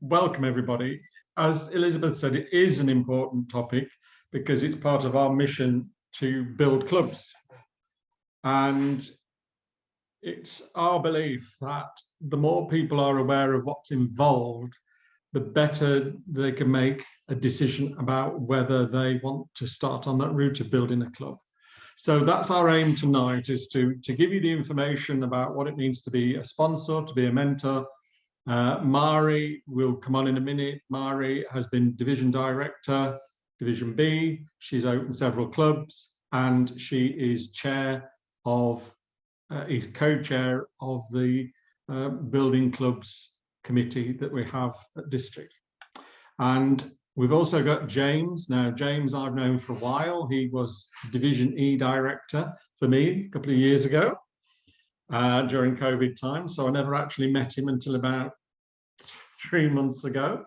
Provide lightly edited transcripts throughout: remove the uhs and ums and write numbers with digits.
welcome everybody. As Elizabeth said, it is an important topic because it's part of our mission to build clubs. And it's our belief that the more people are aware of what's involved, the better they can make a decision about whether they want to start on that route of building a club. So that's our aim tonight, is to give you the information about what it means to be a sponsor, to be a mentor. Mari will come on in a minute. Mari has been Division Director, Division B. She's opened several clubs, and she is co-chair of the Building Clubs Committee that we have at District. And we've also got James. Now, James I've known for a while. He was Division E Director for me a couple of years ago during COVID time. So I never actually met him until about 3 months ago.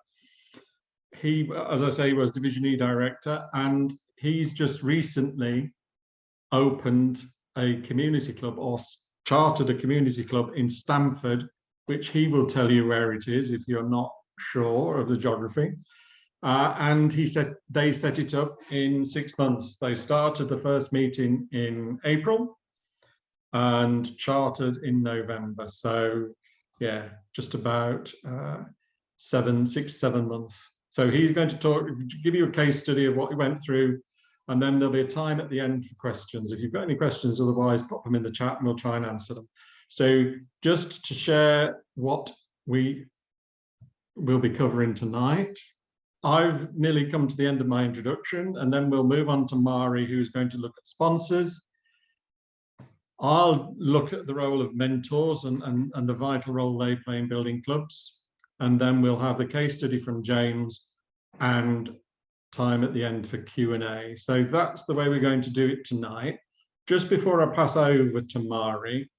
He, as I say, was Division E Director, and he's just recently opened a community club, or chartered a community club in Stamford, which he will tell you where it is if you're not sure of the geography. And he said they set it up in 6 months. They started the first meeting in April and chartered in November. So yeah, just about 6, 7 months. So he's going to give you a case study of what he went through, and then there'll be a time at the end for questions. If you've got any questions, otherwise pop them in the chat and we'll try and answer them. So just to share what we will be covering tonight, I've nearly come to the end of my introduction, and then we'll move on to Mari, who's going to look at sponsors. I'll look at the role of mentors and the vital role they play in building clubs. And then we'll have the case study from James and time at the end for Q&A. So that's the way we're going to do it tonight. Just before I pass over to Mari,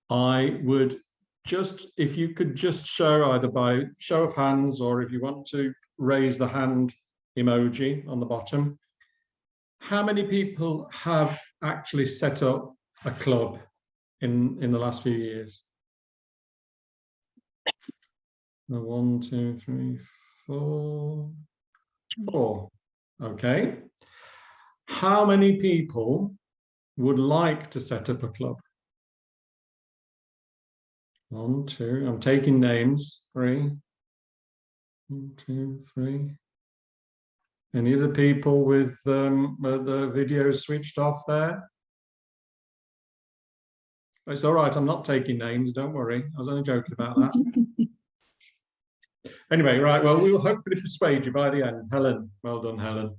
I would just, if you could just show either by show of hands, or if you want to raise the hand emoji on the bottom, how many people have actually set up a club in the last few years? 1, 2, 3, 4. 4. Okay. How many people would like to set up a club? 1, 2. I'm taking names. 3. 1, 2, 3. Any of the people with the video switched off there? It's all right. I'm not taking names. Don't worry. I was only joking about that. Anyway, right. Well, we will hopefully persuade you by the end. Helen, well done, Helen.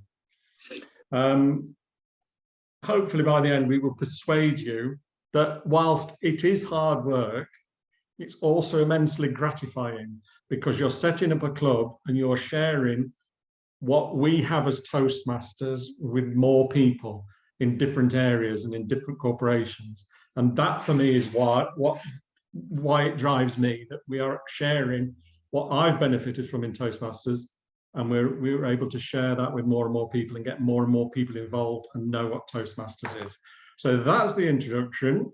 Hopefully by the end, we will persuade you that whilst it is hard work, it's also immensely gratifying, because you're setting up a club and you're sharing what we have as Toastmasters with more people in different areas and in different corporations. And that for me is why it drives me, that we are sharing what I've benefited from in Toastmasters, and we're able to share that with more and more people and get more and more people involved and know what Toastmasters is. So that's the introduction.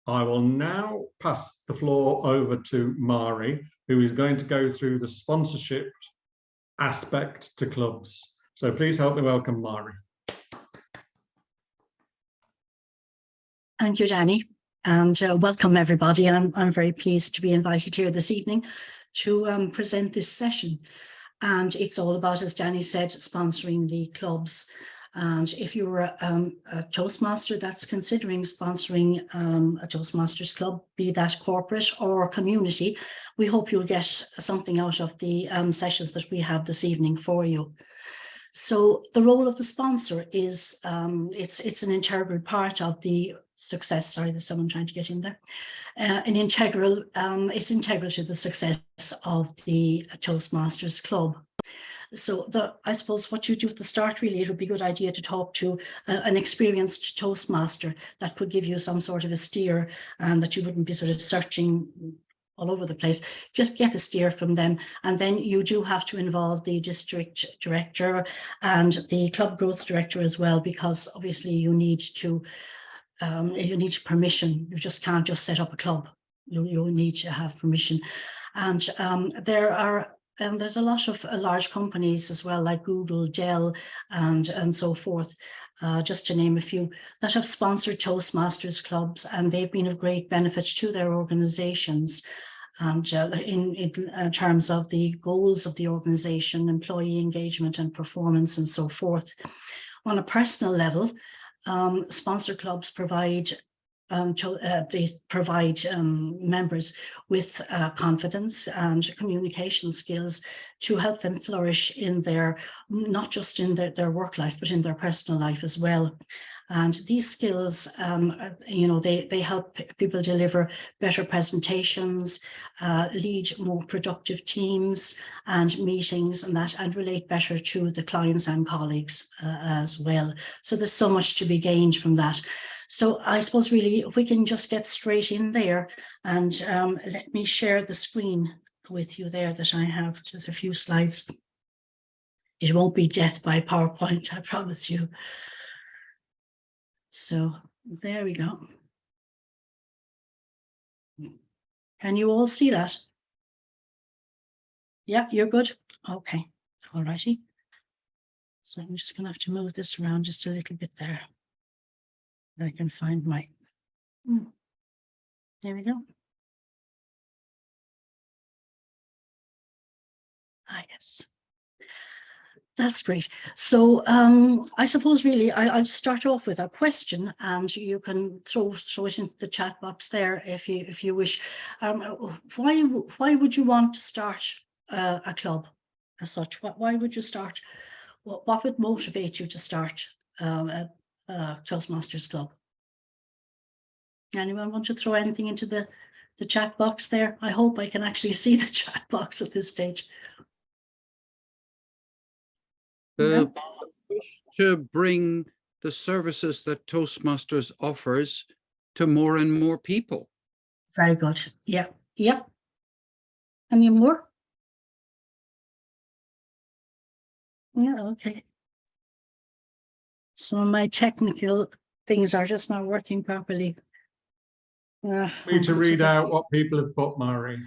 I will now pass the floor over to Mari, who is going to go through the sponsorship aspect to clubs. So please help me welcome Mari. Thank you, Danny, and welcome everybody. I'm very pleased to be invited here this evening to present this session. And it's all about, as Danny said, sponsoring the clubs. And if you're a Toastmaster that's considering sponsoring a Toastmasters club, be that corporate or community, we hope you'll get something out of the sessions that we have this evening for you. So the role of the sponsor is, it's an integral part of the success. Sorry, there's someone trying to get in there. It's integral to the success of the Toastmasters club. So I suppose what you do at the start, really, it would be a good idea to talk to an experienced Toastmaster that could give you some sort of a steer, and that you wouldn't be sort of searching all over the place. Just get a steer from them. And then you do have to involve the district director and the club growth director as well, because obviously you need permission. You just can't just set up a club. You need to have permission. And there's a lot of large companies as well, like Google, Dell, and so forth, just to name a few, that have sponsored Toastmasters clubs, and they've been of great benefit to their organizations. And in terms of the goals of the organization, employee engagement and performance and so forth. On a personal level, sponsor clubs provide members with confidence and communication skills to help them flourish in their, not just in their work life, but in their personal life as well. And these skills, they help people deliver better presentations, lead more productive teams and meetings and relate better to the clients and colleagues as well. So there's so much to be gained from that. So I suppose really, if we can just get straight in there, and let me share the screen with you there that I have, just a few slides. It won't be death by PowerPoint, I promise you. So there we go. Can you all see that? Yeah, you're good? Okay, all righty. So I'm just gonna have to move this around just a little bit there. I can find my, there we go. Ah, yes. That's great. So I suppose really I'll start off with a question, and you can throw it into the chat box there if you wish. Why would you want to start a club as such? Why would you start? What would motivate you to start a Toastmasters club? Anyone want to throw anything into the chat box there? I hope I can actually see the chat box at this stage. The wish to bring the services that Toastmasters offers to more and more people. Very good. Yeah. Yeah. Any more? Yeah. Okay. So my technical things are just not working properly. Need to read out what people have put, Mary.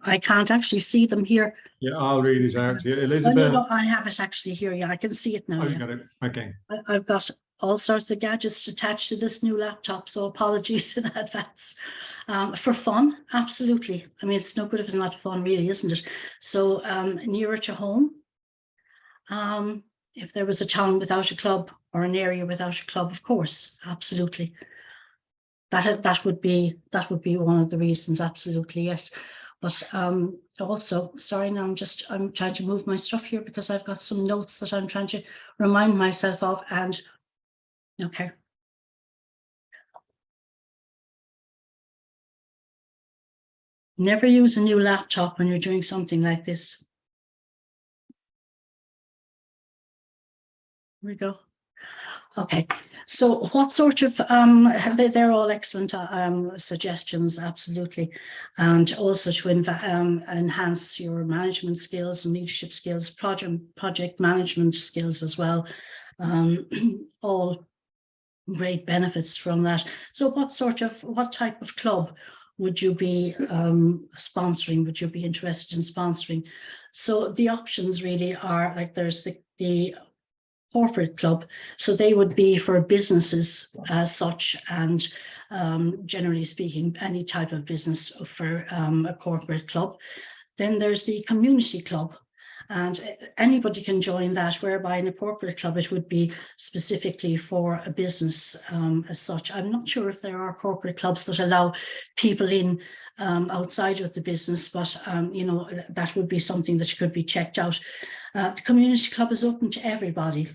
I can't actually see them here. Yeah, I'll read it out to you. Elizabeth. No, I have it actually here. Yeah, I can see it now. Oh, you got it. Okay. I've got all sorts of gadgets attached to this new laptop, so apologies in advance. For fun, absolutely. I mean, it's no good if it's not fun, really, isn't it? So nearer to home. If there was a town without a club or an area without a club, of course, absolutely. That would be one of the reasons, absolutely, yes. But also, sorry, now I'm trying to move my stuff here because I've got some notes that I'm trying to remind myself of, and okay. Never use a new laptop when you're doing something like this. Here we go. Okay, so what sort of, they're all excellent suggestions, absolutely. And also to enhance your management skills and leadership skills, project management skills as well. All great benefits from that. So what type of club would you be sponsoring? Would you be interested in sponsoring? So the options really are, like, there's the corporate club, so they would be for businesses as such, and generally speaking, any type of business for a corporate club. Then there's the community club, and anybody can join that, whereby in a corporate club it would be specifically for a business as such. I'm not sure if there are corporate clubs that allow people in outside of the business, but that would be something that could be checked out. The community club is open to everybody.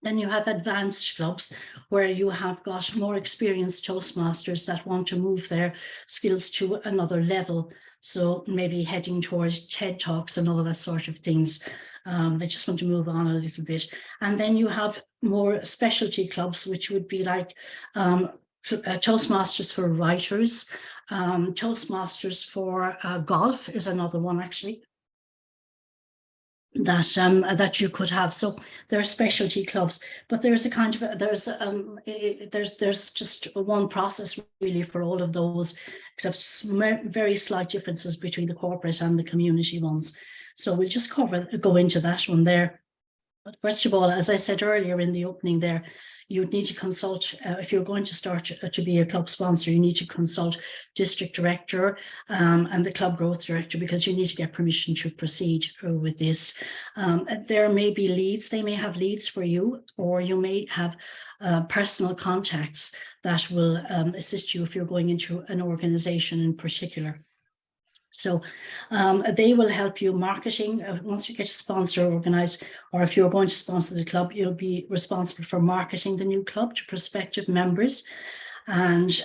Then you have advanced clubs, where you have got more experienced Toastmasters that want to move their skills to another level. So maybe heading towards TED Talks and all that sort of things. They just want to move on a little bit. And then you have more specialty clubs, which would be like Toastmasters for writers, Toastmasters for golf is another one, actually. that you could have. So there are specialty clubs, but there's a kind of there's just one process really for all of those, except very slight differences between the corporate and the community ones. So we'll just go into that one there. But first of all, as I said earlier in the opening there, you'd need to consult, if you're going to start to be a club sponsor, you need to consult district director and the club growth director, because you need to get permission to proceed with this. There may be leads, they may have leads for you, or you may have personal contacts that will assist you if you're going into an organization in particular. So they will help you marketing. Once you get a sponsor organized, or if you're going to sponsor the club, you'll be responsible for marketing the new club to prospective members. And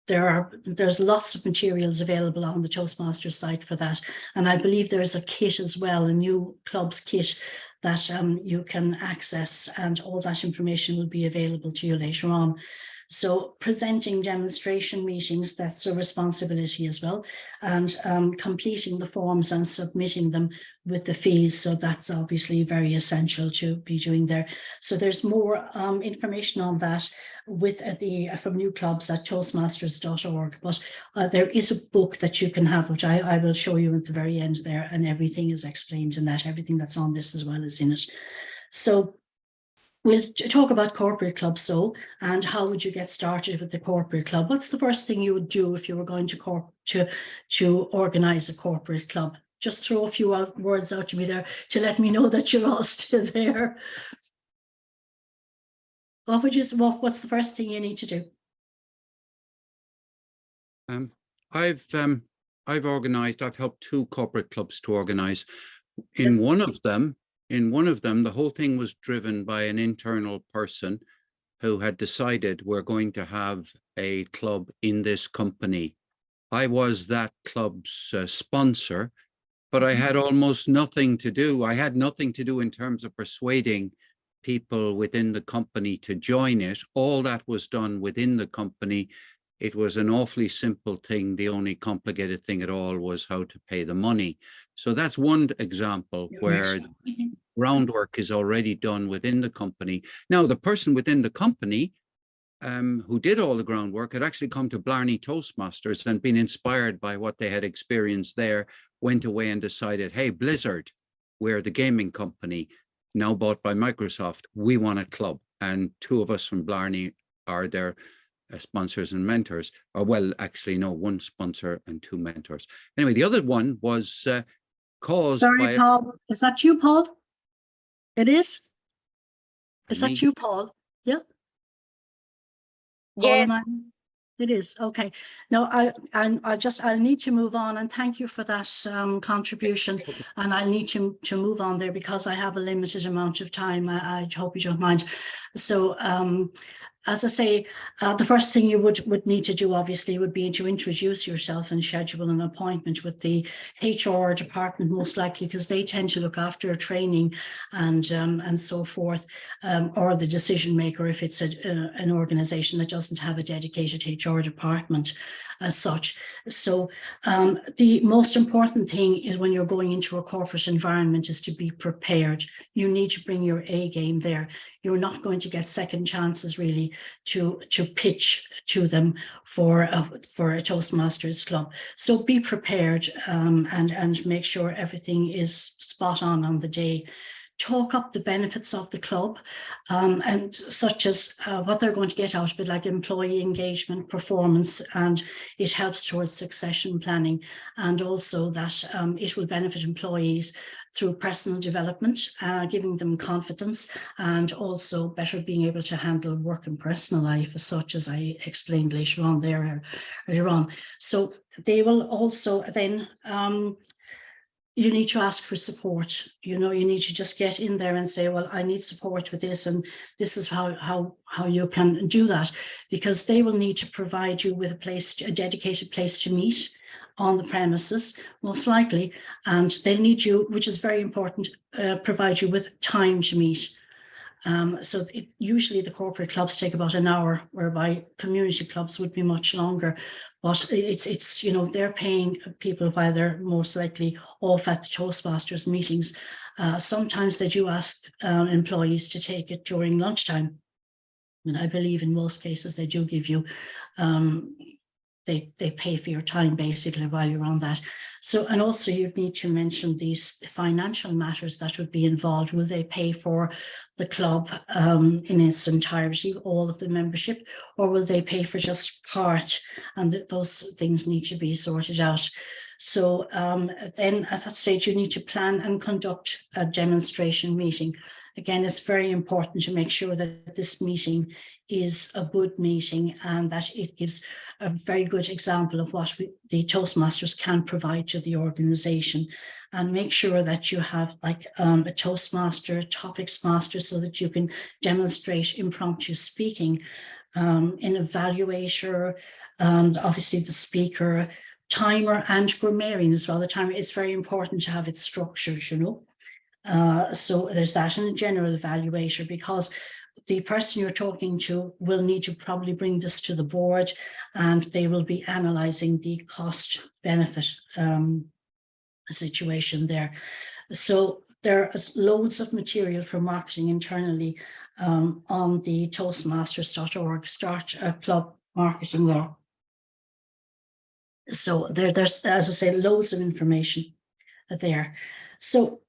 there's lots of materials available on the Toastmasters site for that. And I believe there's a kit as well, a new clubs kit that you can access, and all that information will be available to you later on. So presenting demonstration meetings, that's a responsibility as well, and completing the forms and submitting them with the fees. So that's obviously very essential to be doing there. So there's more information on that with from new clubs at toastmasters.org. But there is a book that you can have, which I will show you at the very end there, and everything is explained in that. Everything that's on this as well is in it. So we'll talk about corporate clubs, and how would you get started with the corporate club? What's the first thing you would do if you were going to organize a corporate club? Just throw a few words out to me there to let me know that you're all still there. What's the first thing you need to do? I've helped 2 corporate clubs to organize. In one of them, the whole thing was driven by an internal person who had decided we're going to have a club in this company. I was that club's sponsor, but I had almost nothing to do. I had nothing to do in terms of persuading people within the company to join it. All that was done within the company. It was an awfully simple thing. The only complicated thing at all was how to pay the money. So that's one example where groundwork is already done within the company. Now, the person within the company who did all the groundwork had actually come to Blarney Toastmasters and been inspired by what they had experienced there, went away and decided, hey, Blizzard, we're the gaming company, now bought by Microsoft, we want a club. And 2 of us from Blarney are their sponsors and mentors, or well, actually, no, 1 sponsor and 2 mentors. Anyway, the other one was caused by... Paul, is that you, Paul? It is? Is that you, Paul? Yeah? Yes. It is. Okay. No, I'll need to move on, and thank you for that contribution. And I'll need to move on there because I have a limited amount of time. I hope you don't mind. So as I say, the first thing you would need to do, obviously, would be to introduce yourself and schedule an appointment with the HR department, most likely, because they tend to look after training and so forth, or the decision maker if it's an organization that doesn't have a dedicated HR department as such. So the most important thing is when you're going into a corporate environment is to be prepared. You need to bring your A game there. You're not going to get second chances really to pitch to them for a Toastmasters club. So be prepared and make sure everything is spot on the day. Talk up the benefits of the club, and such as what they're going to get out of it, like employee engagement, performance, and it helps towards succession planning, and also that it will benefit employees through personal development, giving them confidence, and also better being able to handle work and personal life, as such as I explained later on. So they will also then you need to ask for support. You need to just get in there and say, well, I need support with this, and this is how you can do that, because they will need to provide you with a dedicated place to meet on the premises, most likely, and they'll need you, which is very important, provide you with time to meet. So usually the corporate clubs take about an hour, whereby community clubs would be much longer. But it's you know, they're paying people while they're most likely off at the Toastmasters meetings. Sometimes they do ask employees to take it during lunchtime. And I believe in most cases they do give you, they pay for your time basically while you're on that. So, and also you'd need to mention these financial matters that would be involved. Will they pay for the club in its entirety, all of the membership, or will they pay for just part? And those things need to be sorted out. So then at that stage, you need to plan and conduct a demonstration meeting. Again, it's very important to make sure that this meeting is a good meeting and that it gives a very good example of what the Toastmasters can provide to the organization, and make sure that you have like a Toastmaster, topics master, so that you can demonstrate impromptu speaking, an evaluator, and obviously the speaker, timer and grammarian as well. The timer, it's very important to have it structured, you know. So there's that, and a general evaluator, because the person you're talking to will need to probably bring this to the board, and they will be analysing the cost benefit situation there. So there is loads of material for marketing internally on the toastmasters.org start club marketing there. So there's, as I say, loads of information there. So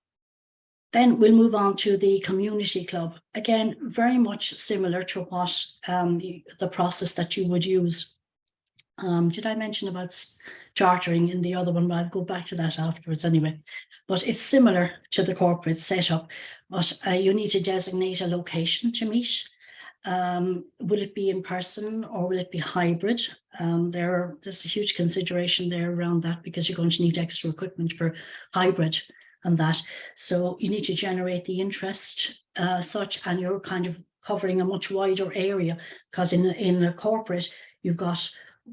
then we'll move on to the community club. Again, very much similar to what the process that you would use. Did I mention about chartering in the other one? I'll go back to that afterwards anyway. But it's similar to the corporate setup, but you need to designate a location to meet. Will it be in person or will it be hybrid? There's a huge consideration there around that, because you're going to need extra equipment for hybrid and that. So you need to generate the interest such, and you're kind of covering a much wider area, because in a corporate, you've got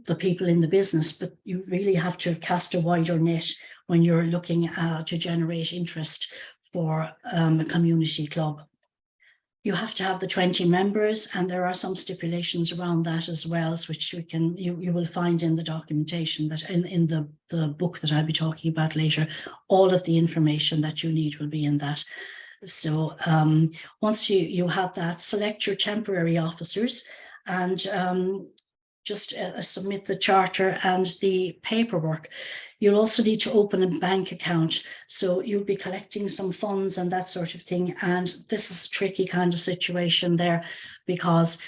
the people in the business, but you really have to cast a wider net when you're looking to generate interest for a community club. You have to have the 20 members, and there are some stipulations around that as well, which you will find in the documentation, that in the book that I'll be talking about later. All of the information that you need will be in that. So once you have that, select your temporary officers, and just submit the charter and the paperwork. You'll also need to open a bank account. So you'll be collecting some funds and that sort of thing. And this is a tricky kind of situation there, because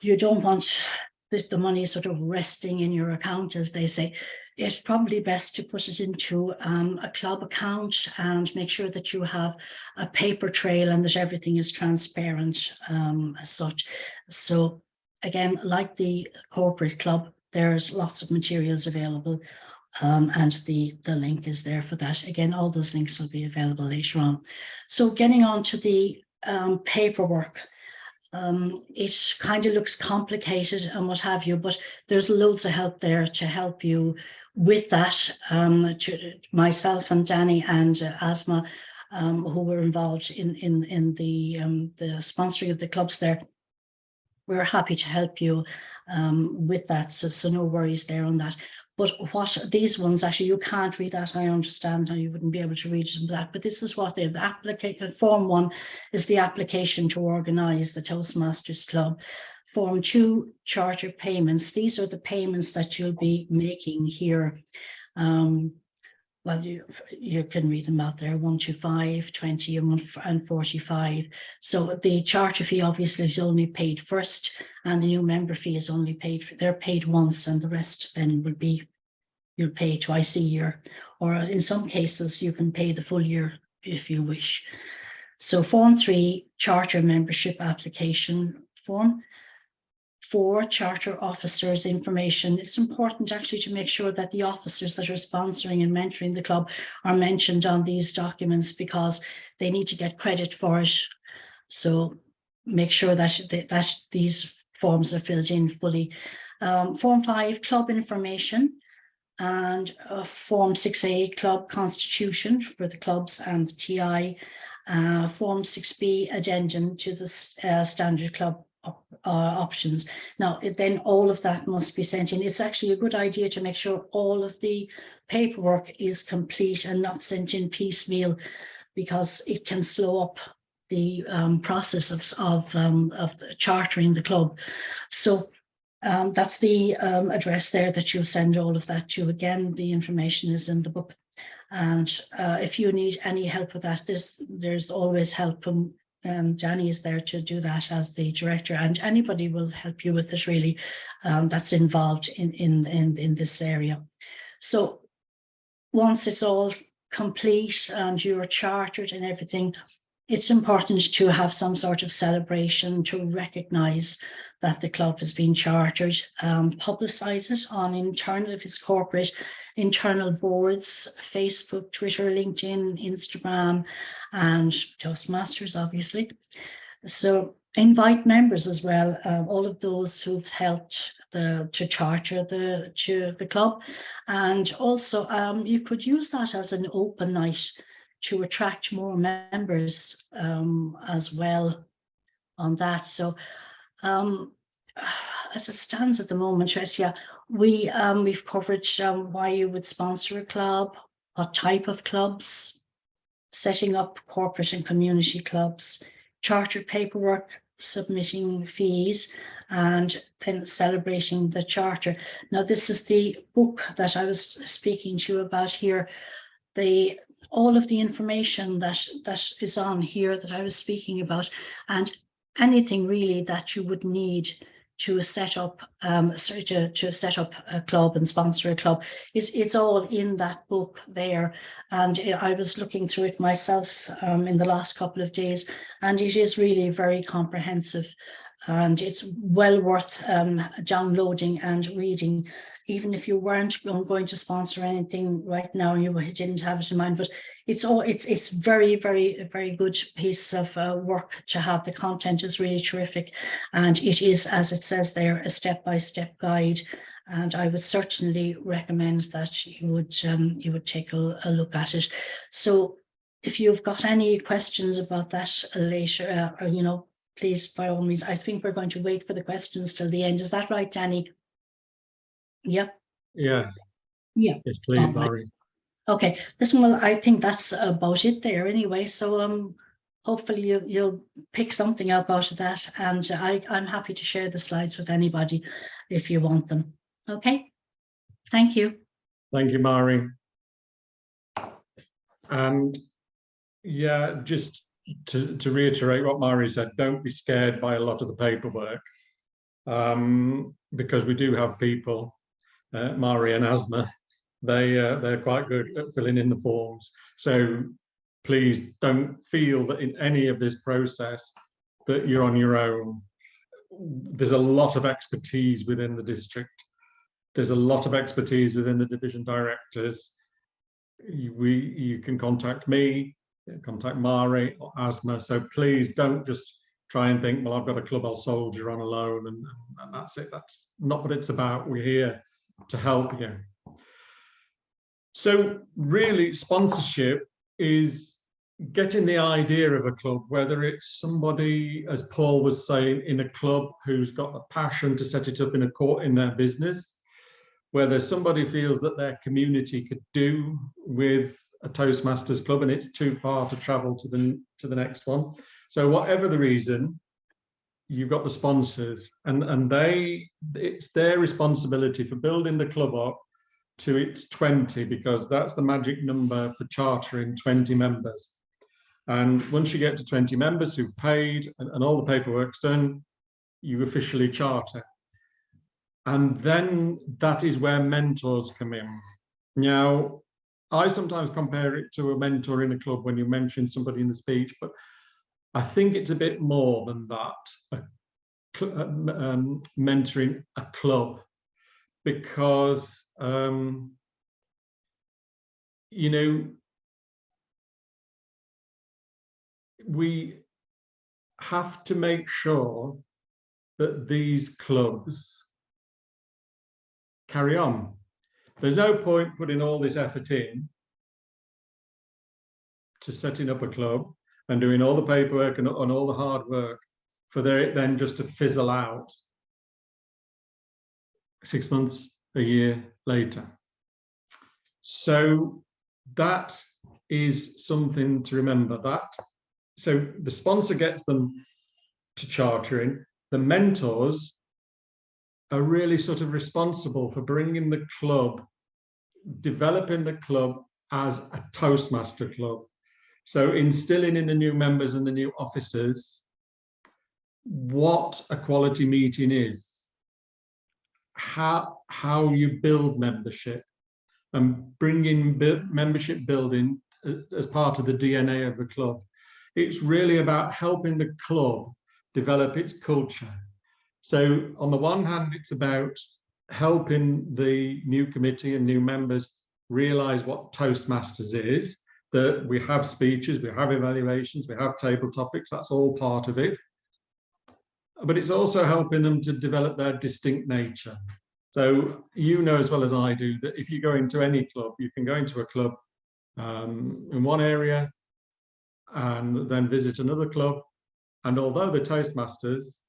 you don't want the money sort of resting in your account, as they say. It's probably best to put it into a club account and make sure that you have a paper trail and that everything is transparent as such. So again, like the corporate club, there's lots of materials available, and the link is there for that. Again, all those links will be available later on. So getting on to the paperwork, it kind of looks complicated and what have you, but there's loads of help there to help you with that. Myself and Danny and Asma, who were involved in the sponsoring of the clubs there, we're happy to help you with that. So no worries there on that. But what these ones, actually, you can't read that. I understand how you wouldn't be able to read that, but this is what they have. The application form 1 is the application to organise the Toastmasters Club. Form 2, charter payments. These are the payments that you'll be making here. Well, you can read them out there, 125, 20 and 45. So the charter fee obviously is only paid first, and the new member fee is only paid, they're paid once, and the rest then will be, you'll pay twice a year, or in some cases you can pay the full year if you wish. So form 3, charter membership application form. 4, charter officers information. It's important actually to make sure that the officers that are sponsoring and mentoring the club are mentioned on these documents, because they need to get credit for it. So make sure that these forms are filled in fully. Form 5, club information, and Form 6A, club constitution for the clubs and TI. Form 6B addendum to the standard club options. Now, then all of that must be sent in. It's actually a good idea to make sure all of the paperwork is complete and not sent in piecemeal, because it can slow up the process of chartering the club. So that's the address there that you'll send all of that to. Again, the information is in the book. And if you need any help with that, there's always help from Danny is there to do that as the director, and anybody will help you with it really that's involved in this area. So once it's all complete and you're chartered and everything, it's important to have some sort of celebration to recognise that the club has been chartered, publicise it on internal, if it's corporate, internal boards, Facebook, Twitter, LinkedIn, Instagram, and Toastmasters, obviously. So invite members as well, all of those who've helped to charter the club. And also you could use that as an open night to attract more members as well on that. So as it stands at the moment, Tricia, we've covered why you would sponsor a club, what type of clubs, setting up corporate and community clubs, charter paperwork, submitting fees, and then celebrating the charter. Now, this is the book that I was speaking to you about here. All of the information that is on here that I was speaking about, and anything really that you would need to set up to set up a club and sponsor a club, it's all in that book there. And I was looking through it myself in the last couple of days, and it is really very comprehensive, and it's well worth downloading and reading, even if you weren't going to sponsor anything right now, you didn't have it in mind. But it's very, very, very good piece of work to have. The content is really terrific, and it is, as it says there, a step-by-step guide. And I would certainly recommend that you would take a look at it. So if you've got any questions about that later, please, by all means. I think we're going to wait for the questions till the end. Is that right, Danny? Yep. Yeah. Yeah. Yes, please, All right. Barry. Okay. Listen, well, I think that's about it there anyway. So hopefully you'll pick something out of that, and I'm happy to share the slides with anybody if you want them. Okay. Thank you. Thank you, Mari. And yeah, just to reiterate what Mari said, don't be scared by a lot of the paperwork, because we do have people, Mari and Asma, they're quite good at filling in the forms. So please don't feel that in any of this process that you're on your own. There's a lot of expertise within the district. There's a lot of expertise within the division directors. You can contact me, contact Mari or Asma. So please don't just try and think, well, I've got a club I'll soldier on alone and that's it. That's not what it's about. We're here to help you. So really, sponsorship is getting the idea of a club, whether it's somebody, as Paul was saying, in a club who's got a passion to set it up in their business, whether somebody feels that their community could do with a Toastmasters club and it's too far to travel to the next one. So whatever the reason, you've got the sponsors, and it's their responsibility for building the club up to its 20, because that's the magic number for chartering 20 members. And once you get to 20 members who've paid and all the paperwork's done, you officially charter. And then that is where mentors come in. Now, I sometimes compare it to a mentor in a club when you mention somebody in the speech, but I think it's a bit more than that, mentoring a club, because, we have to make sure that these clubs carry on. There's no point putting all this effort in to setting up a club and doing all the paperwork and all the hard work for it then just to fizzle out 6 months, a year later. So that is something to remember. That so the sponsor gets them to chartering. The mentors are really sort of responsible for bringing the club, developing the club as a Toastmaster club. So instilling in the new members and the new officers what a quality meeting is, how you build membership, and bringing membership building as part of the DNA of the club. It's really about helping the club develop its culture. So on the one hand, it's about helping the new committee and new members realize what Toastmasters is, that we have speeches, we have evaluations, we have table topics, that's all part of it. But it's also helping them to develop their distinct nature. So you know as well as I do that if you go into any club, you can go into a club in one area and then visit another club. And although they're Toastmasters,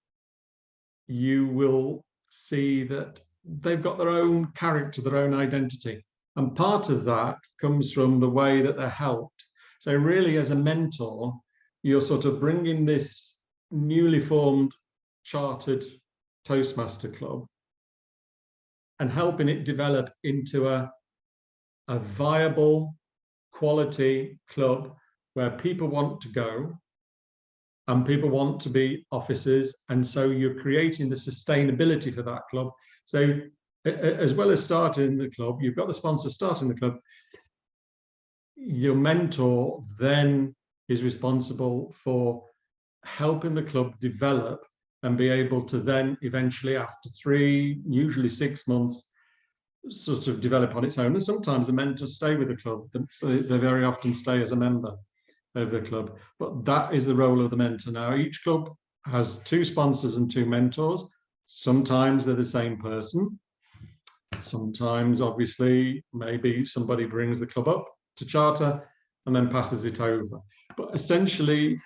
you will see that they've got their own character, their own identity. And part of that comes from the way that they're helped. So really as a mentor, you're sort of bringing this newly formed chartered Toastmaster club and helping it develop into a viable quality club where people want to go and people want to be officers. And so you're creating the sustainability for that club. So as well as starting the club, you've got the sponsor starting the club. Your mentor then is responsible for helping the club develop and be able to then eventually, after 3, usually 6 months, sort of develop on its own. And sometimes the mentors stay with the club. So they very often stay as a member of the club. But that is the role of the mentor. Now, each club has 2 sponsors and 2 mentors. Sometimes they're the same person. Sometimes, obviously, maybe somebody brings the club up to charter and then passes it over. But essentially,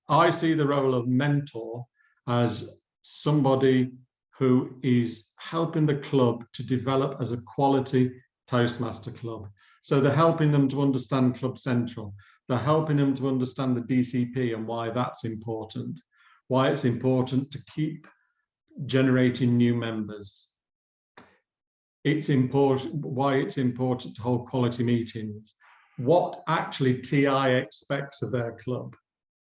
I see the role of mentor as somebody who is helping the club to develop as a quality Toastmaster club. So they're helping them to understand Club Central. They're helping them to understand the DCP and why that's important, why it's important to keep generating new members. It's important, why it's important to hold quality meetings, what actually TI expects of their club.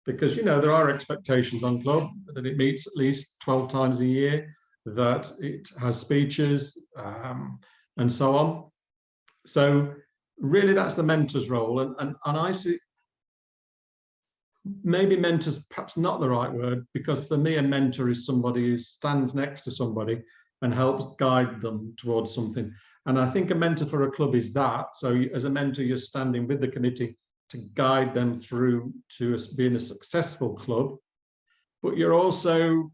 Because, you know, there are expectations on club that it meets at least 12 times a year, that it has speeches and so on. So really that's the mentor's role. And I see, maybe mentor's perhaps not the right word, because for me a mentor is somebody who stands next to somebody and helps guide them towards something. And I think a mentor for a club is that. So as a mentor, you're standing with the committee to guide them through to being a successful club, but you're also,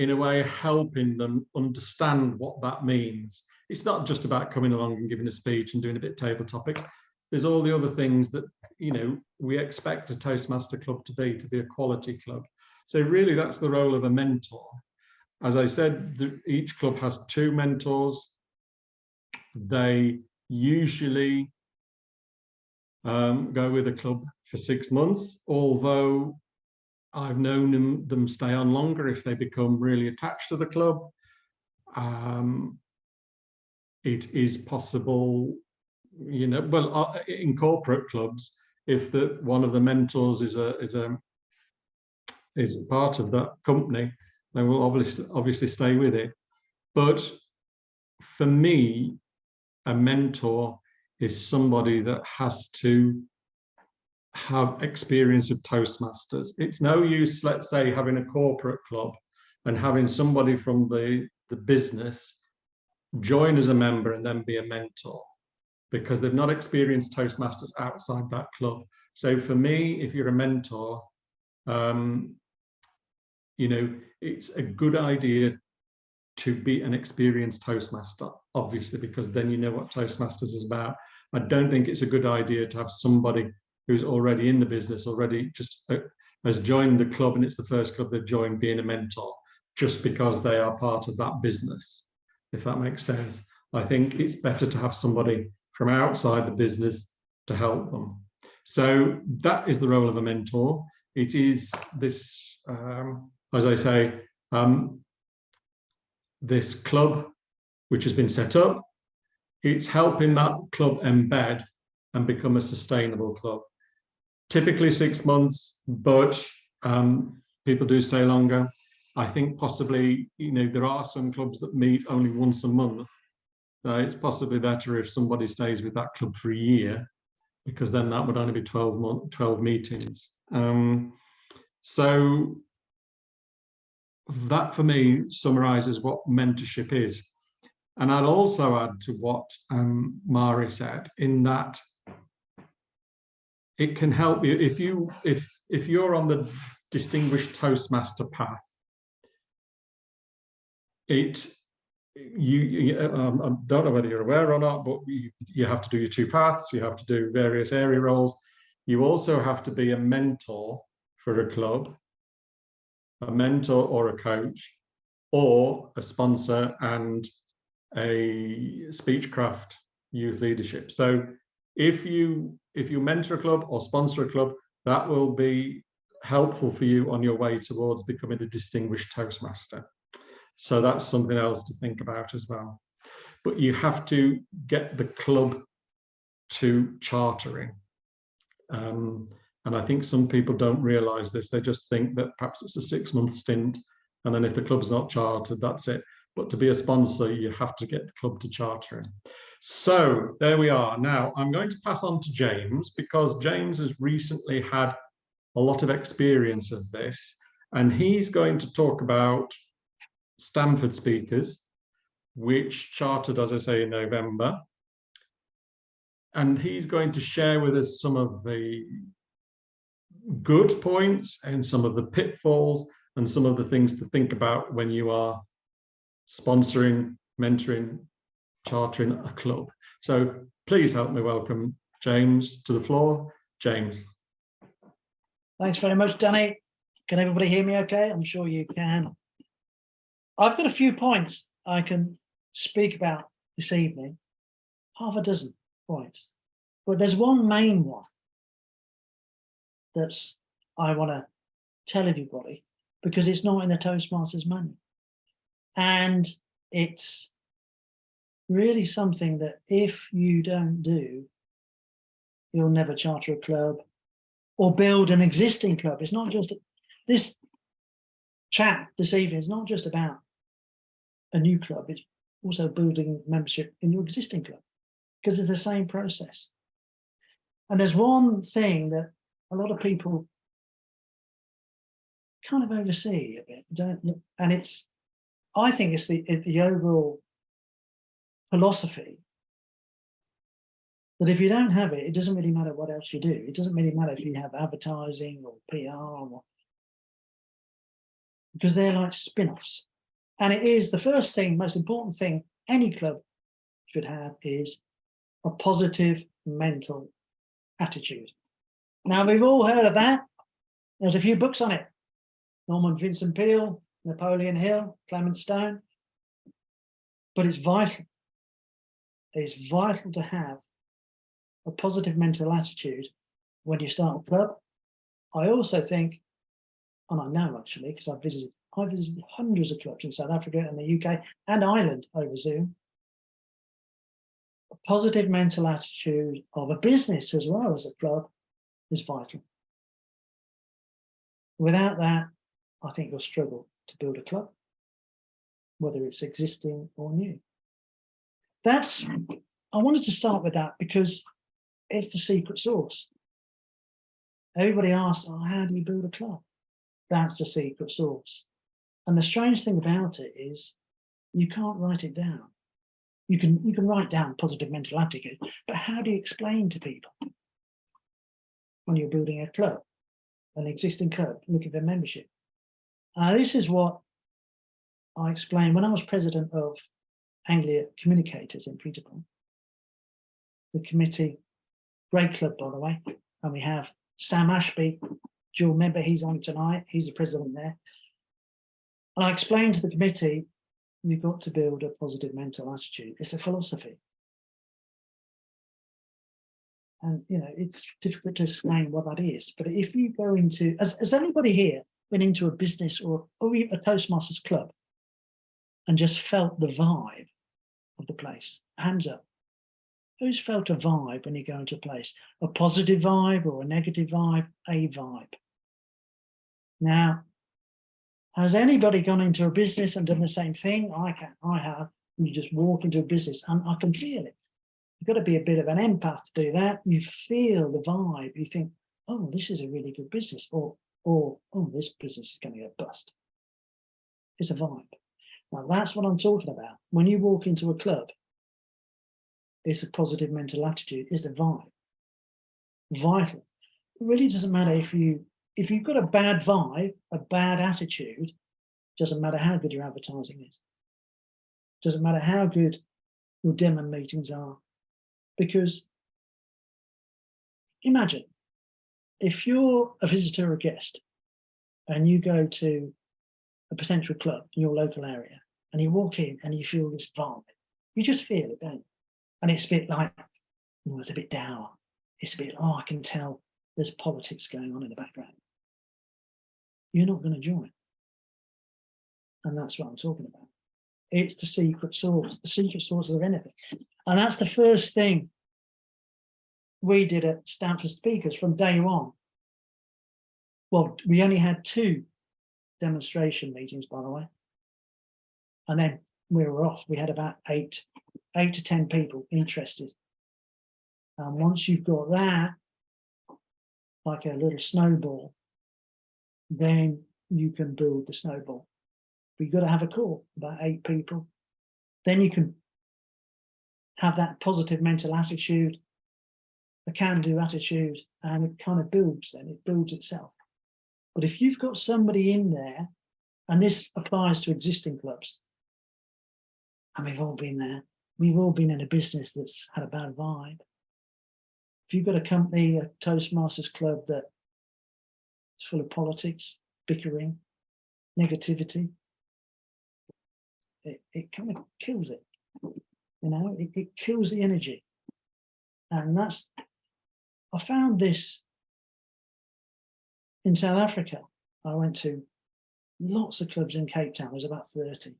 in a way, helping them understand what that means. It's not just about coming along and giving a speech and doing a bit of table topics. There's all the other things that, you know, we expect a Toastmaster club to be a quality club. So really that's the role of a mentor. As I said, each club has 2 mentors. They usually go with a club for 6 months, although I've known them stay on longer if they become really attached to the club. It is possible, you know, well, in corporate clubs, if one of the mentors is a part of that company, they will obviously stay with it. But for me, a mentor is somebody that has to have experience of Toastmasters. It's no use, let's say, having a corporate club and having somebody from the business join as a member and then be a mentor, because they've not experienced Toastmasters outside that club. So for me, if you're a mentor, you know, it's a good idea to be an experienced Toastmaster, obviously, because then you know what Toastmasters is about. I don't think it's a good idea to have somebody who's already in the business, already just has joined the club, and it's the first club they've joined, being a mentor, just because they are part of that business, if that makes sense. I think it's better to have somebody from outside the business to help them. So that is the role of a mentor. It is this, as I say, this club which has been set up. It's helping that club embed and become a sustainable club. Typically 6 months, but people do stay longer. I think possibly, there are some clubs that meet only once a month. So it's possibly better if somebody stays with that club for a year, because then that would only be 12 meetings. So that for me summarizes what mentorship is. And I'll also add to what Mari said, in that it can help you if you're on the distinguished Toastmaster path. I don't know whether you're aware or not, but you have to do your 2 paths. You have to do various area roles. You also have to be a mentor for a club, a mentor or a coach, or a sponsor and a Speechcraft youth leadership. So if you mentor a club or sponsor a club, that will be helpful for you on your way towards becoming a distinguished Toastmaster. So that's something else to think about as well. But you have to get the club to chartering. And I think some people don't realise this. They just think that perhaps it's a 6-month stint, and then if the club's not chartered, that's it. But to be a sponsor, you have to get the club to chartering. So there we are. Now I'm going to pass on to James, because James has recently had a lot of experience of this, and he's going to talk about Stanford speakers, which chartered, as I say, in November. And he's going to share with us some of the good points and some of the pitfalls and some of the things to think about when you are sponsoring, mentoring, chartering a club. So please help me welcome James to the floor. James. Thanks very much, Danny. Can everybody hear me okay? I'm sure you can. I've got a few points I can speak about this evening, half a dozen points, but there's one main one that's I want to tell everybody, because it's not in the Toastmasters manual, and it's really something that if you don't do, you'll never charter a club or build an existing club. It's not just this chat this evening, it's not just about a new club, it's also building membership in your existing club, because it's the same process. And there's one thing that a lot of people kind of oversee a bit, and it's, I think it's the overall philosophy that if you don't have it, it doesn't really matter what else you do. It doesn't really matter if you have advertising or PR, because they're like spin-offs. And it is the first thing, most important thing any club should have is a positive mental attitude. Now, we've all heard of that. There's a few books on it. Norman Vincent Peale, Napoleon Hill, Clement Stone. But it's vital. It's vital to have a positive mental attitude when you start a club. I also think, and I know actually, because I've visited hundreds of clubs in South Africa and the UK and Ireland over Zoom. A positive mental attitude of a business as well as a club is vital. Without that, I think you'll struggle to build a club, whether it's existing or new. I wanted to start with that because it's the secret sauce. Everybody asks, oh, how do you build a club? That's the secret sauce. And the strange thing about it is you can't write it down. You can write down positive mental attitude, but how do you explain to people when you're building a club, an existing club, looking for membership? This is what I explained when I was president of Anglia Communicators in Peterborough. The committee, great club by the way, and we have Sam Ashby, dual member, he's on tonight, he's the president there. And I explained to the committee, we've got to build a positive mental attitude. It's a philosophy. And, you know, it's difficult to explain what that is. But if you go into, has anybody here been into a business or even a Toastmasters club and just felt the vibe of the place? Hands up. Who's felt a vibe when you go into a place? A positive vibe or a negative vibe? A vibe. Now, has anybody gone into a business and done the same thing? I have. You just walk into a business and I can feel it. You've got to be a bit of an empath to do that. You feel the vibe. You think, oh, this is a really good business, or oh, this business is going to get bust. It's a vibe. Now, that's what I'm talking about. When you walk into a club, it's a positive mental attitude, it's a vibe. Vital. It really doesn't matter if you've got a bad vibe, a bad attitude, doesn't matter how good your advertising is. Doesn't matter how good your demo meetings are. Because imagine if you're a visitor or a guest and you go to a potential club in your local area and you walk in and you feel this vibe, you just feel it, don't you? And it's a bit like, you know, it's a bit dour. It's a bit, oh, I can tell there's politics going on in the background. You're not going to join. And that's what I'm talking about. It's the secret sauce of anything. And that's the first thing we did at Stanford Speakers from day one. Well, we only had 2 demonstration meetings, by the way. And then we were off. We had about 8 to 10 people interested. And once you've got that, like a little snowball, then you can build the snowball. But you've got to have a core, about 8 people. Then you can have that positive mental attitude, a can-do attitude, and it kind of builds then, it builds itself. But if you've got somebody in there, and this applies to existing clubs, and we've all been there, we've all been in a business that's had a bad vibe. If you've got a company, a Toastmasters club that's full of politics, bickering, negativity, it kind of kills it. You know, it kills the energy. And I found this in South Africa. I went to lots of clubs in Cape Town, there's about 30.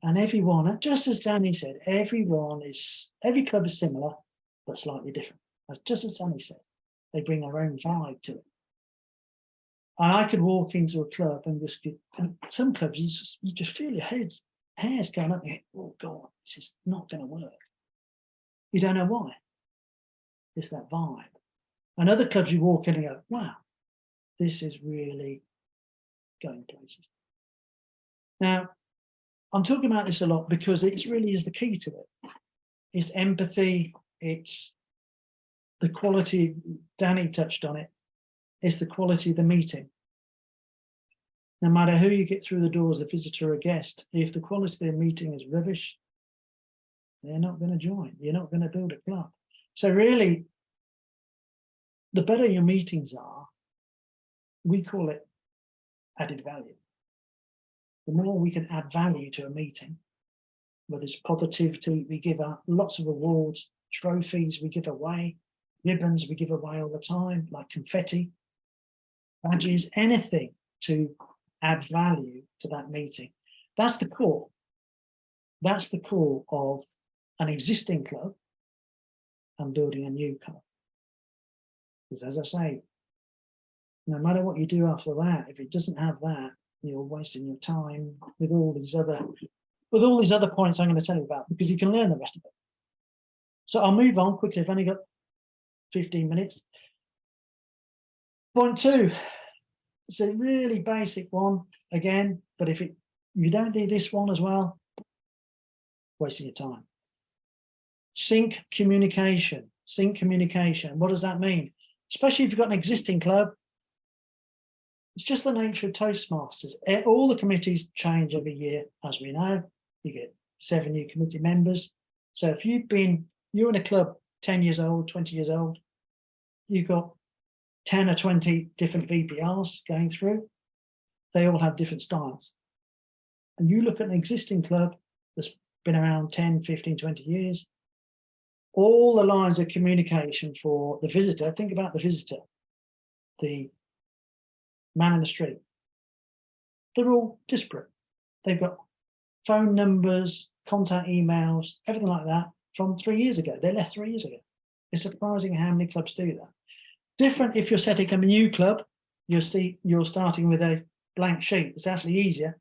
And everyone, just as Danny said, every club is similar, but slightly different. That's just as Danny said. They bring their own vibe to it. And I could walk into a club and some clubs, you just feel your hair's going up, you think, oh God, this is not going to work. You don't know why. It's that vibe. And other clubs you walk in and go, wow, this is really going places. Now, I'm talking about this a lot because it really is the key to it. It's empathy, it's the quality, Danny touched on it, it's the quality of the meeting. No matter who you get through the doors, a visitor or a guest, if the quality of their meeting is rubbish, they're not going to join. You're not going to build a club. So really, the better your meetings are, we call it added value. The more we can add value to a meeting, whether it's positivity, we give out lots of awards, trophies we give away, ribbons we give away all the time, like confetti, badges, anything to add value to that meeting. That's the core. That's the core of an existing club and building a new club. Because as I say, no matter what you do after that, if it doesn't have that, you're wasting your time with all these other points I'm going to tell you about, because you can learn the rest of it. So I'll move on quickly. I've only got 15 minutes. Point 2. It's a really basic one again, but if you don't do this one as well, wasting your time. Sync communication. Sync communication. What does that mean? Especially if you've got an existing club. It's just the nature of Toastmasters. All the committees change every year, as we know. You get 7 new committee members. So if you're in a club 10 years old, 20 years old, you've got 10 or 20 different VPRs going through. They all have different styles. And you look at an existing club that's been around 10, 15, 20 years, all the lines of communication for the visitor, think about the visitor, the man in the street, they're all disparate. They've got phone numbers, contact emails, everything like that from 3 years ago. They left 3 years ago. It's surprising how many clubs do that. Different if you're setting up a new club, you're starting with a blank sheet. It's actually easier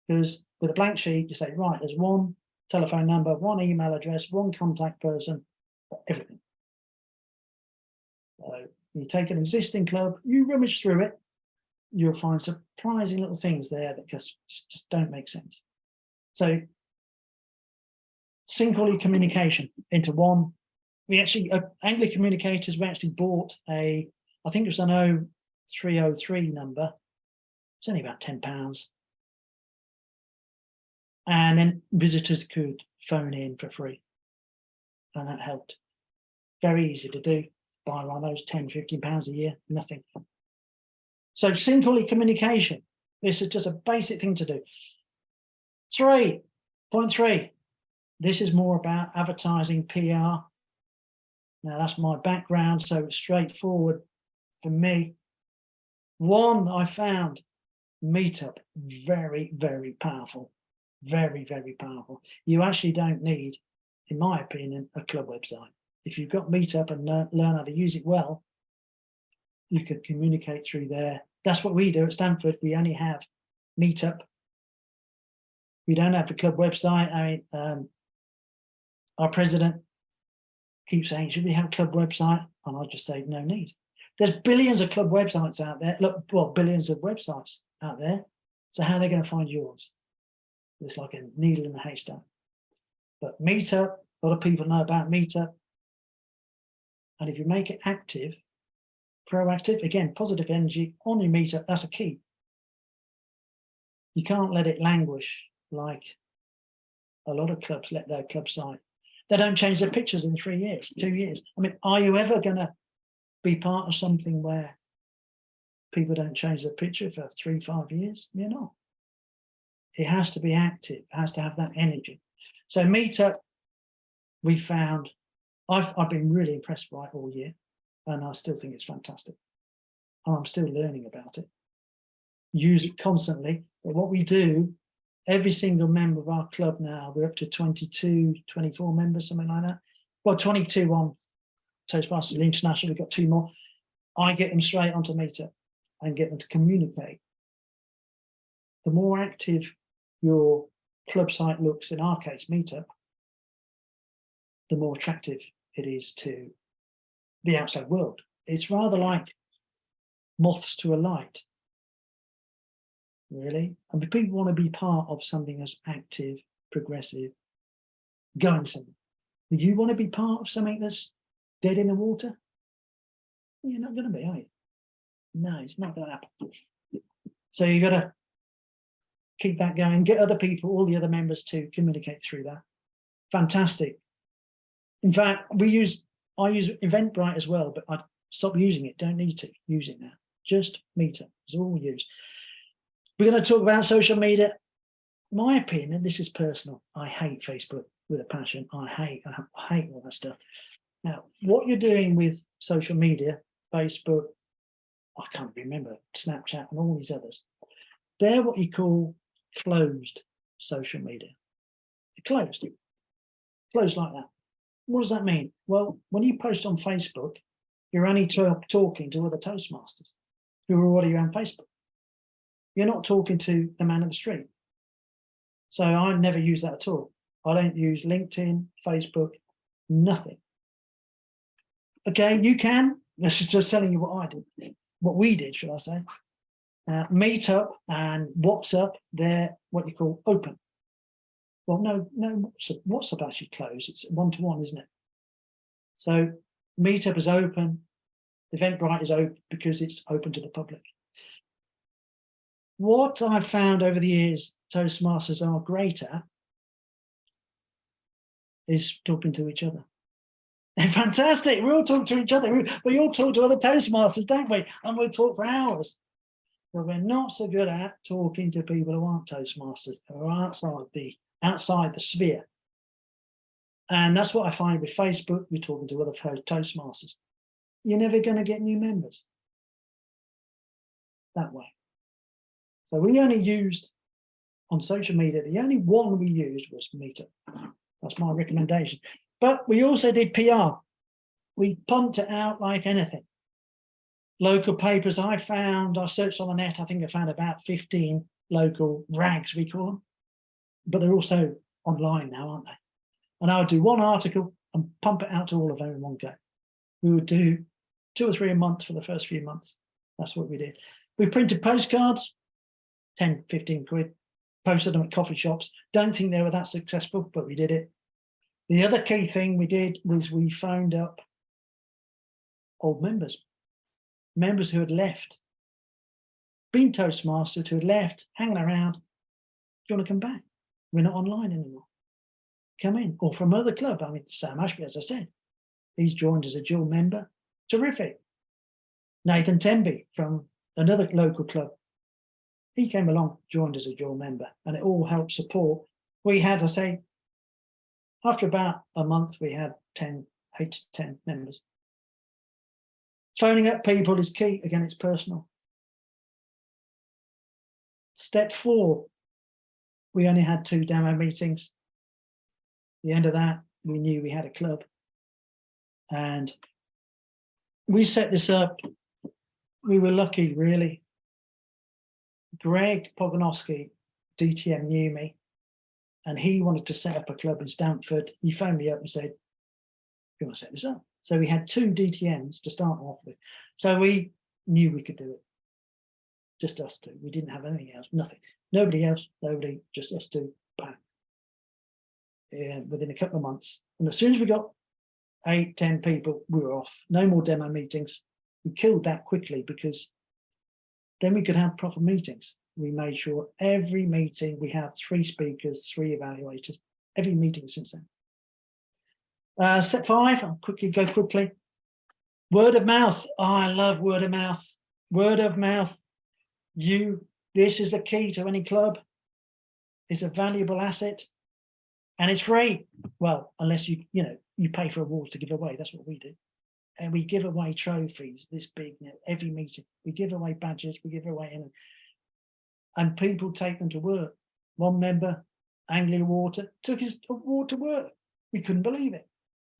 because with a blank sheet, you say, right, there's one telephone number, one email address, one contact person, for everything. So you take an existing club, you rummage through it, you'll find surprising little things there that just don't make sense. So sync all your communication into one. We actually, Anglia Communicators, we actually bought I think it was an 0303 number. It's only about £10. And then visitors could phone in for free. And that helped. Very easy to do. Buy one of those, £10, £15 a year, nothing. So sync all your communication. This is just a basic thing to do. 3.3. This is more about advertising, PR. Now that's my background, so it's straightforward for me. One, I found Meetup very, very powerful. Very, very powerful. You actually don't need, in my opinion, a club website. If you've got Meetup and learn how to use it well, you could communicate through there. That's what we do at Stanford. We only have Meetup. We don't have the club website. I mean, our president keeps saying, should we have a club website? And I just say, no need. There's billions of club websites out there. Look, well, billions of websites out there. So how are they going to find yours? It's like a needle in a haystack. But Meetup, a lot of people know about Meetup. And if you make it active, proactive, again, positive energy on your Meetup, that's a key. You can't let it languish like a lot of clubs let their club site. They don't change their pictures in 3 years, 2 years. I mean, are you ever going to be part of something where people don't change their picture for 3, 5 years? You're not. It has to be active, it has to have that energy. So Meetup, we found, I've been really impressed by it all year, and I still think it's fantastic. And I'm still learning about it. Use it constantly, but what we do, every single member of our club now, we're up to 22, 24 members, something like that. Well, 22 on Toastmasters International, we've got 2 more. I get them straight onto Meetup and get them to communicate. The more active your club site looks, in our case, Meetup, the more attractive it is to the outside world. It's rather like moths to a light, really. And people want to be part of something that's active, progressive, going somewhere. Do you want to be part of something that's dead in the water? You're not going to be, are you? No, it's not going to happen. So you've got to keep that going, get other people, all the other members to communicate through that. Fantastic. In fact, I use Eventbrite as well, but I stopped using it. Don't need to use it now. Just Meetup is all we use. We're going to talk about social media. My opinion, this is personal. I hate Facebook with a passion. I hate all that stuff. Now, what you're doing with social media, Facebook, I can't remember, Snapchat and all these others, they're what you call closed social media. They're closed like that. What does that mean? Well, when you post on Facebook, you're only talking to other Toastmasters who are already on Facebook. You're not talking to the man in the street. So I never use that at all. I don't use LinkedIn, Facebook, nothing. Okay, you can. This is just telling you what I did, what we did, should I say. Meetup and WhatsApp, they're what you call open. Well, no, WhatsApp actually closed. It's one-to-one, isn't it? So Meetup is open. Eventbrite is open because it's open to the public. What I've found over the years Toastmasters are great at is talking to each other. They're fantastic. We all talk to each other. We all talk to other Toastmasters, don't we? And we talk for hours. But we're not so good at talking to people who aren't Toastmasters, who are outside the sphere. And that's what I find with Facebook. We're talking to other Toastmasters. You're never going to get new members that way. So we only used on social media, the only one we used was Meetup. That's my recommendation. But we also did PR. We pumped it out like anything. Local papers I searched on the net, I think I found about 15 local rags, we call them. But they're also online now, aren't they? And I would do one article and pump it out to all of them in one go. We would do 2 or 3 a month for the first few months. That's what we did. We printed postcards, 10, 15 quid, posted them at coffee shops. Don't think they were that successful, but we did it. The other key thing we did was we phoned up old members who had left, been Toastmasters, who had left, hanging around. Do you want to come back? We're not online anymore. Come in. Or from another club. I mean, Sam Ashby, as I said, he's joined as a dual member. Terrific. Nathan Temby from another local club. He came along, joined as a dual member, and it all helped support. We had, I say, after about a month, we had 8 to 10 members. Phoning up people is key. Again, it's personal. Step 4, we only had 2 demo meetings. At the end of that, we knew we had a club. And we set this up. We were lucky, really. Greg Pogonowski, DTM, knew me, and he wanted to set up a club in Stamford. He phoned me up and said, "You want to set this up?" So we had 2 DTMs to start off with. So we knew we could do it. Just us 2. We didn't have anything else, nothing. Nobody else, just us 2. Bang. And within a couple of months. And as soon as we got 8, 10 people, we were off. No more demo meetings. We killed that quickly because then we could have proper meetings. We made sure every meeting we had 3 speakers, 3 evaluators, every meeting since then. Step 5, I'll go quickly. Word of mouth. Oh, I love word of mouth. Word of mouth. This is the key to any club. It's a valuable asset and it's free. Well, unless you pay for awards to give away. That's what we do. And we give away trophies this big, every meeting. We give away badges, we give away anything. And people take them to work. One member, Anglia Water, took his award to work. We couldn't believe it.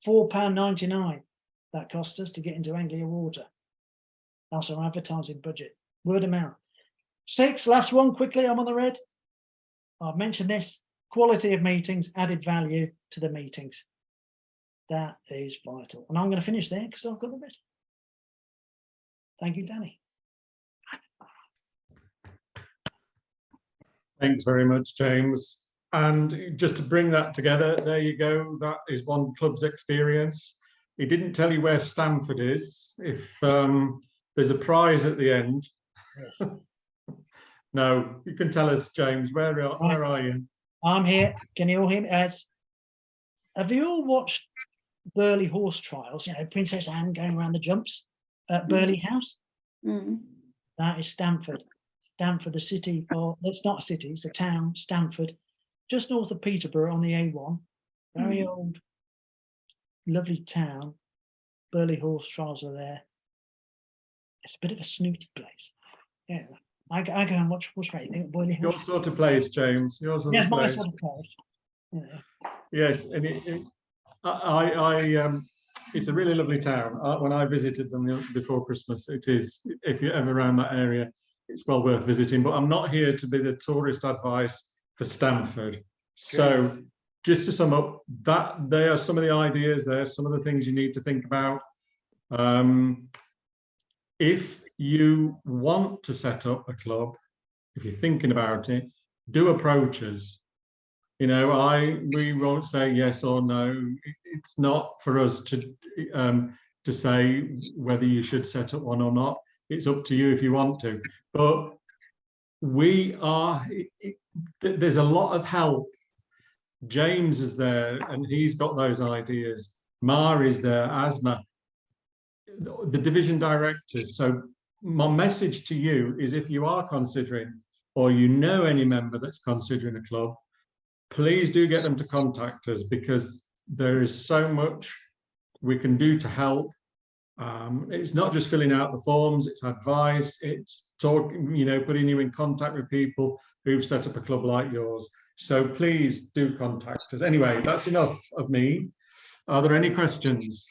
£4.99 that cost us to get into Anglia Water. That's our advertising budget. Word of mouth. 6, last one quickly, I'm on the red. I've mentioned this. Quality of meetings, added value to the meetings. That is vital. And I'm going to finish there because I've got the red. Thank you, Danny. Thanks very much, James. And just to bring that together, there you go. That is one club's experience. He didn't tell you where Stamford is. If there's a prize at the end. Yes. No, you can tell us, James. Where are you? I'm here. Can you all hear me? Have you all watched Burley horse trials? Princess Anne going around the jumps at Burley House? Mm. That is Stamford. Stamford, the city, or it's not a city, it's a town, Stamford, just north of Peterborough on the A1. Very old, lovely town. Burley horse trials are there. It's a bit of a snooty place. Yeah, I go and watch horse racing at Burley horse. Your sort of place, James. Your sort of place. My sort of place. Yeah. Yes, and it's a really lovely town. When I visited them before Christmas, it is, if you're ever around that area, it's well worth visiting. But I'm not here to be the tourist advice for Stamford. So just to sum up, that there are some of the ideas there, some of the things you need to think about. If you want to set up a club, if you're thinking about it, do approach us. We won't say yes or no. It's not for us to say whether you should set up one or not. It's up to you if you want to. But there's a lot of help. James is there and he's got those ideas. Ma is there, Asma, the division directors. So my message to you is, if you are considering, or you know any member that's considering a club, please do get them to contact us, because there is so much we can do to help. It's not just filling out the forms, it's advice, it's talking, you know, putting you in contact with people who've set up a club like yours. So please do contact us. Anyway, that's enough of me. Are there any questions?